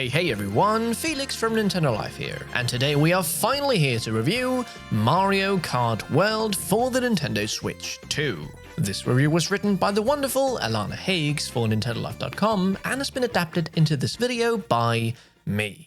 Hey everyone, Felix from Nintendo Life here, and today we are finally here to review Mario Kart World for the Nintendo Switch 2. This review was written by the wonderful Alana Higgs for NintendoLife.com and has been adapted into this video by me.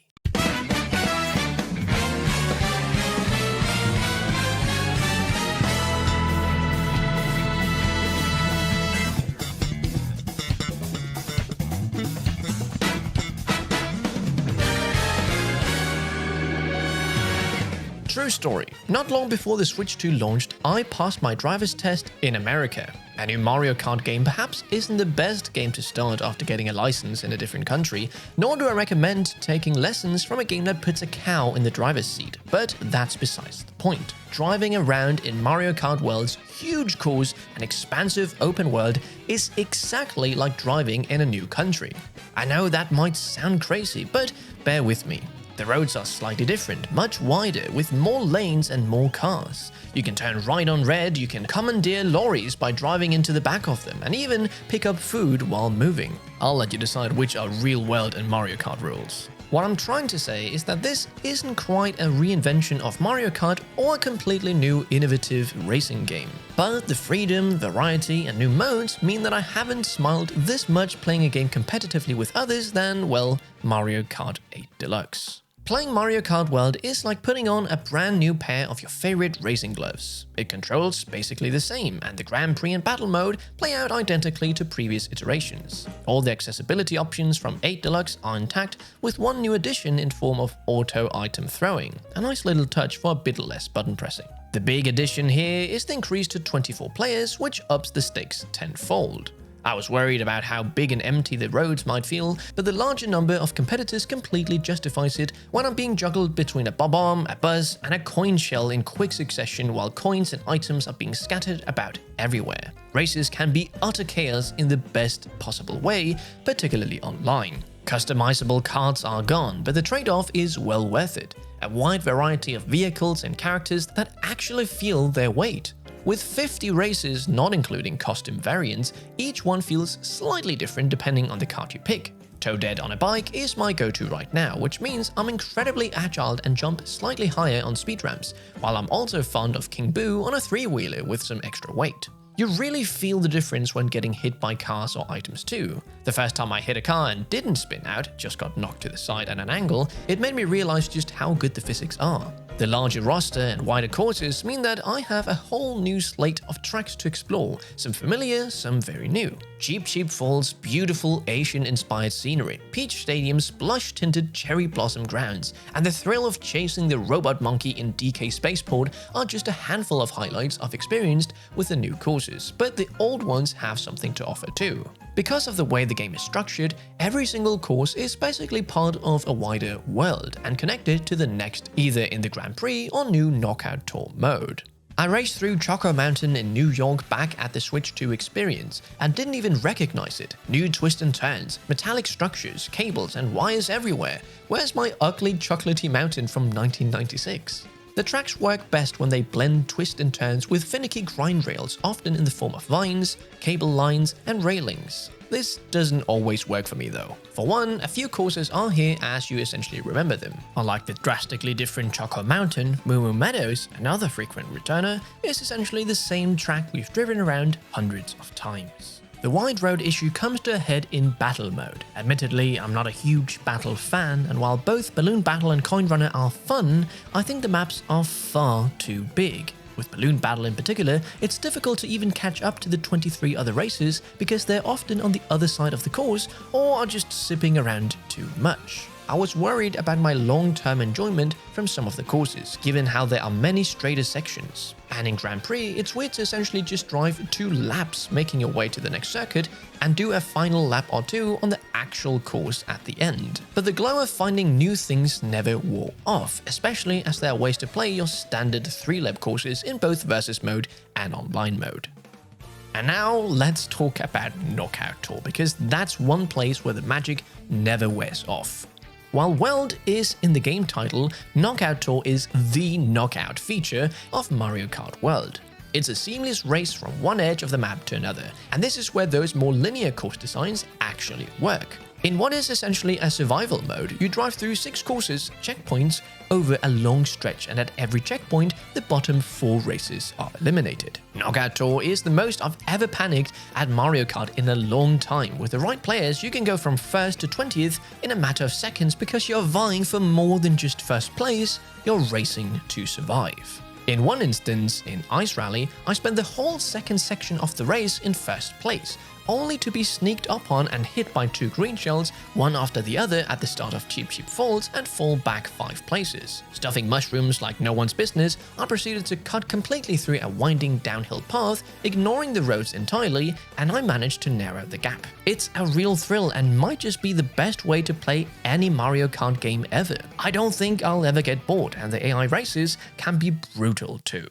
True story. Not long before the Switch 2 launched, I passed my driver's test in America. A new Mario Kart game perhaps isn't the best game to start after getting a license in a different country, nor do I recommend taking lessons from a game that puts a cow in the driver's seat. But that's besides the point. Driving around in Mario Kart World's huge course and expansive open world is exactly like driving in a new country. I know that might sound crazy, but bear with me. The roads are slightly different, much wider, with more lanes and more cars. You can turn right on red, you can commandeer lorries by driving into the back of them, and even pick up food while moving. I'll let you decide which are real world and Mario Kart rules. What I'm trying to say is that this isn't quite a reinvention of Mario Kart or a completely new innovative racing game. But the freedom, variety, and new modes mean that I haven't smiled this much playing a game competitively with others than, well, Mario Kart 8 Deluxe. Playing Mario Kart World is like putting on a brand new pair of your favorite racing gloves. It controls basically the same, and the Grand Prix and Battle mode play out identically to previous iterations. All the accessibility options from 8 Deluxe are intact, with one new addition in form of auto item throwing, a nice little touch for a bit less button pressing. The big addition here is the increase to 24 players, which ups the stakes tenfold. I was worried about how big and empty the roads might feel, but the larger number of competitors completely justifies it when I'm being juggled between a bob-omb, a buzz, and a coin shell in quick succession while coins and items are being scattered about everywhere. Races can be utter chaos in the best possible way, particularly online. Customizable carts are gone, but the trade-off is well worth it. A wide variety of vehicles and characters that actually feel their weight. With 50 races, not including costume variants, each one feels slightly different depending on the kart you pick. Toadette on a bike is my go-to right now, which means I'm incredibly agile and jump slightly higher on speed ramps, while I'm also fond of King Boo on a three-wheeler with some extra weight. You really feel the difference when getting hit by cars or items too. The first time I hit a car and didn't spin out, just got knocked to the side at an angle, it made me realize just how good the physics are. The larger roster and wider courses mean that I have a whole new slate of tracks to explore, some familiar, some very new. Cheap Sheep Falls, beautiful Asian-inspired scenery, Peach Stadium's blush-tinted cherry blossom grounds, and the thrill of chasing the robot monkey in DK Spaceport are just a handful of highlights I've experienced with the new courses, but the old ones have something to offer too. Because of the way the game is structured, every single course is basically part of a wider world and connected to the next, either in the Grand Prix or new Knockout Tour mode. I raced through Choco Mountain in New York back at the Switch 2 experience and didn't even recognize it. New twists and turns, metallic structures, cables and wires everywhere. Where's my ugly chocolatey mountain from 1996? The tracks work best when they blend twists and turns with finicky grind rails, often in the form of vines, cable lines, and railings. This doesn't always work for me though. For one, a few courses are here as you essentially remember them. Unlike the drastically different Choco Mountain, Moo Moo Meadows, another frequent returner, is essentially the same track we've driven around hundreds of times. The wide road issue comes to a head in Battle mode. Admittedly, I'm not a huge Battle fan, and while both Balloon Battle and Coin Runner are fun, I think the maps are far too big. With Balloon Battle in particular, it's difficult to even catch up to the 23 other races because they're often on the other side of the course or are just zipping around too much. I was worried about my long-term enjoyment from some of the courses, given how there are many straighter sections. And in Grand Prix, it's weird to essentially just drive 2 laps, making your way to the next circuit, and do a final lap or 2 on the actual course at the end. But the glow of finding new things never wore off, especially as there are ways to play your standard 3-lap courses in both versus mode and online mode. And now let's talk about Knockout Tour, because that's one place where the magic never wears off. While World is in the game title, Knockout Tour is the knockout feature of Mario Kart World. It's a seamless race from one edge of the map to another, and this is where those more linear course designs actually work. In what is essentially a survival mode, you drive through 6 courses, checkpoints, over a long stretch, and at every checkpoint, the bottom 4 races are eliminated. Knockout Tour is the most I've ever panicked at Mario Kart in a long time. With the right players, you can go from 1st to 20th in a matter of seconds because you're vying for more than just first place, you're racing to survive. In one instance, in Ice Rally, I spent the whole second section of the race in first place, only to be sneaked up on and hit by 2 green shells, one after the other at the start of Cheep Cheep Falls, and fall back 5 places. Stuffing mushrooms like no one's business, I proceeded to cut completely through a winding downhill path, ignoring the roads entirely, and I managed to narrow the gap. It's a real thrill and might just be the best way to play any Mario Kart game ever. I don't think I'll ever get bored, and the AI races can be brutal too.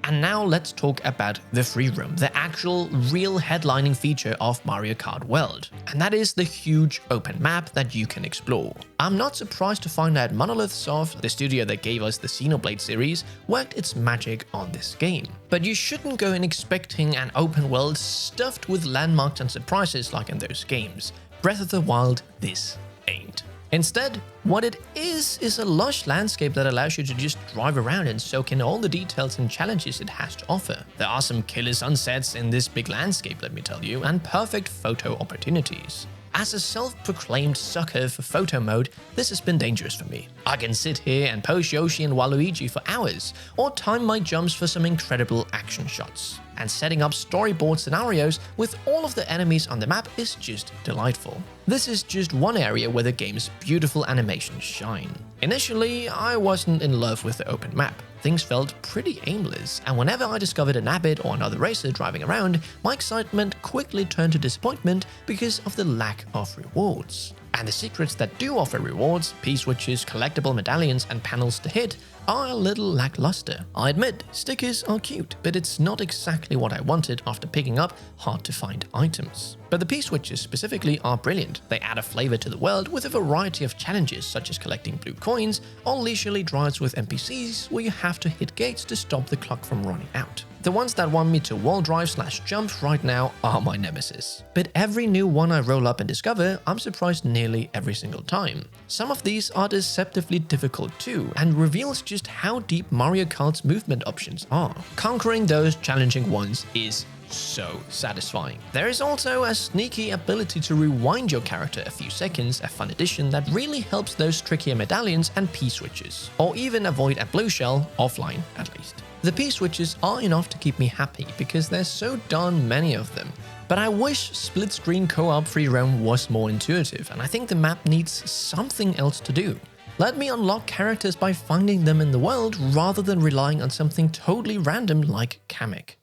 And now let's talk about the free roam, the actual real headlining feature of Mario Kart World. And that is the huge open map that you can explore. I'm not surprised to find that Monolith Soft, the studio that gave us the Xenoblade series, worked its magic on this game. But you shouldn't go in expecting an open world stuffed with landmarks and surprises like in those games. Breath of the Wild, this ain't. Instead, what it is a lush landscape that allows you to just drive around and soak in all the details and challenges it has to offer. There are some killer sunsets in this big landscape, let me tell you, and perfect photo opportunities. As a self-proclaimed sucker for photo mode, this has been dangerous for me. I can sit here and pose Yoshi and Waluigi for hours, or time my jumps for some incredible action shots. And setting up storyboard scenarios with all of the enemies on the map is just delightful. This is just one area where the game's beautiful animations shine. Initially, I wasn't in love with the open map. Things felt pretty aimless, and whenever I discovered an Abbott or another racer driving around, my excitement quickly turned to disappointment because of the lack of rewards. And the secrets that do offer rewards, P-switches, collectible medallions, and panels to hit, are a little lackluster. I admit, stickers are cute, but it's not exactly what I wanted after picking up hard-to-find items. But the P-switches specifically are brilliant. They add a flavor to the world with a variety of challenges such as collecting blue coins or leisurely drives with NPCs where you have to hit gates to stop the clock from running out. The ones that want me to wall drive/jump right now are my nemesis. But every new one I roll up and discover, I'm surprised nearly every single time. Some of these are deceptively difficult too, and reveals just how deep Mario Kart's movement options are. Conquering those challenging ones is so satisfying. There is also a sneaky ability to rewind your character a few seconds, a fun addition that really helps those trickier medallions and P-switches, or even avoid a blue shell, offline at least. The P-switches are enough to keep me happy because there's so darn many of them, but I wish split-screen co-op free roam was more intuitive, and I think the map needs something else to do. Let me unlock characters by finding them in the world rather than relying on something totally random like Kamek.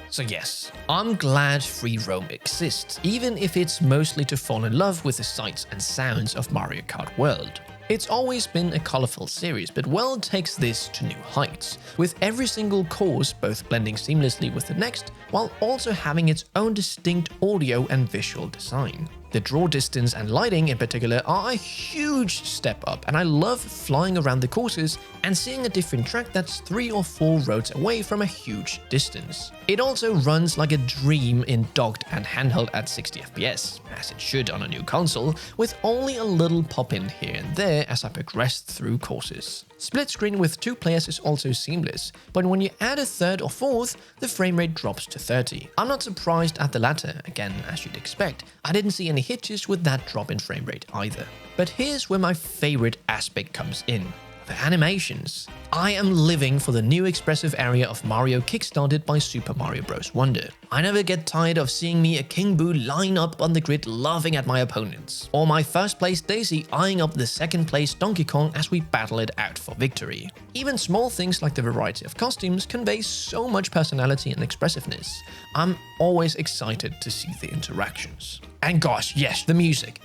So yes, I'm glad free roam exists, even if it's mostly to fall in love with the sights and sounds of Mario Kart World. It's always been a colorful series, but World takes this to new heights, with every single course both blending seamlessly with the next, while also having its own distinct audio and visual design. The draw distance and lighting in particular are a huge step up, and I love flying around the courses and seeing a different track that's 3 or 4 roads away from a huge distance. It also runs like a dream in docked and handheld at 60 FPS, as it should on a new console, with only a little pop-in here and there as I progressed through courses. Split screen with 2 players is also seamless, but when you add a 3rd or 4th, the frame rate drops to 30. I'm not surprised at the latter, again as you'd expect. I didn't see any hitches with that drop in frame rate either. But here's where my favorite aspect comes in. The animations. I am living for the new expressive area of Mario kickstarted by Super Mario Bros. Wonder. I never get tired of seeing me a King Boo line up on the grid laughing at my opponents, or my first place Daisy eyeing up the second place Donkey Kong as we battle it out for victory. Even small things like the variety of costumes convey so much personality and expressiveness. I'm always excited to see the interactions. And gosh, yes, the music.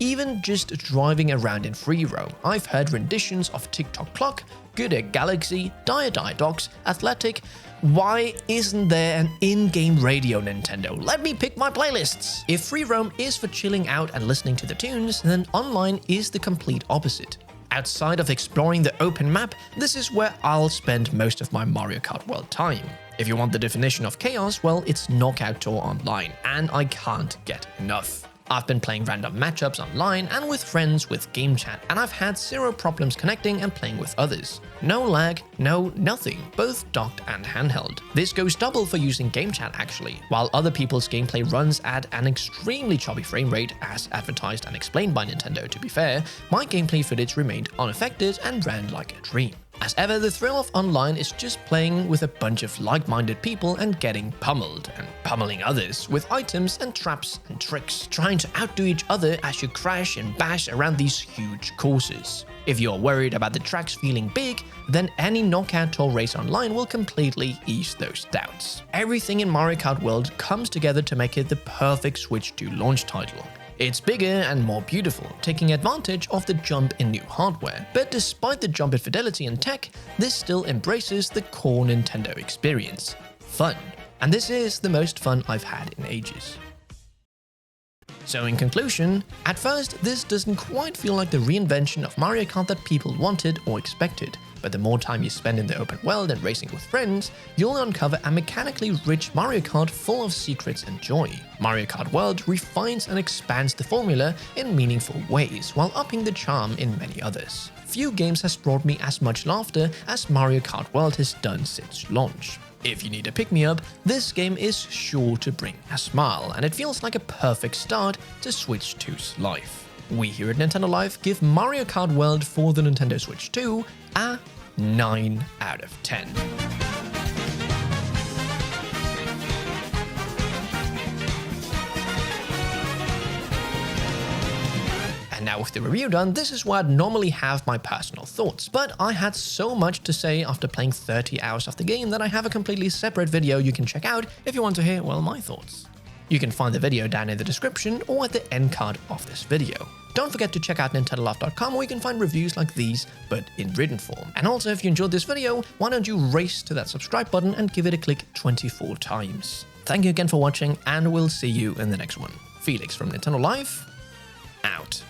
Even just driving around in free roam, I've heard renditions of TikTok Clock, Good Egg Galaxy, Dire Dogs, Athletic. Why isn't there an in-game radio, Nintendo? Let me pick my playlists! If free roam is for chilling out and listening to the tunes, then online is the complete opposite. Outside of exploring the open map, this is where I'll spend most of my Mario Kart World time. If you want the definition of chaos, well, it's Knockout Tour Online, and I can't get enough. I've been playing random matchups online and with friends with game chat, and I've had zero problems connecting and playing with others. No lag, no nothing, both docked and handheld. This goes double for using game chat actually. While other people's gameplay runs at an extremely choppy frame rate, as advertised and explained by Nintendo to be fair, my gameplay footage remained unaffected and ran like a dream. As ever, the thrill of online is just playing with a bunch of like-minded people and getting pummeled, and pummeling others with items and traps and tricks, trying to outdo each other as you crash and bash around these huge courses. If you're worried about the tracks feeling big, then any knockout tour race online will completely ease those doubts. Everything in Mario Kart World comes together to make it the perfect Switch 2 launch title. It's bigger and more beautiful, taking advantage of the jump in new hardware. But despite the jump in fidelity and tech, this still embraces the core Nintendo experience: fun. And this is the most fun I've had in ages. So in conclusion, at first this doesn't quite feel like the reinvention of Mario Kart that people wanted or expected, but the more time you spend in the open world and racing with friends, you'll uncover a mechanically rich Mario Kart full of secrets and joy. Mario Kart World refines and expands the formula in meaningful ways, while upping the charm in many others. Few games has brought me as much laughter as Mario Kart World has done since launch. If you need a pick-me-up, this game is sure to bring a smile, and it feels like a perfect start to Switch 2's life. We here at Nintendo Life give Mario Kart World for the Nintendo Switch 2 a 9 out of 10. And now with the review done, this is where I'd normally have my personal thoughts, but I had so much to say after playing 30 hours of the game that I have a completely separate video you can check out if you want to hear, well, my thoughts. You can find the video down in the description or at the end card of this video. Don't forget to check out nintendolife.com where you can find reviews like these, but in written form. And also, if you enjoyed this video, why don't you race to that subscribe button and give it a click 24 times. Thank you again for watching, and we'll see you in the next one. Felix from Nintendo Life, out.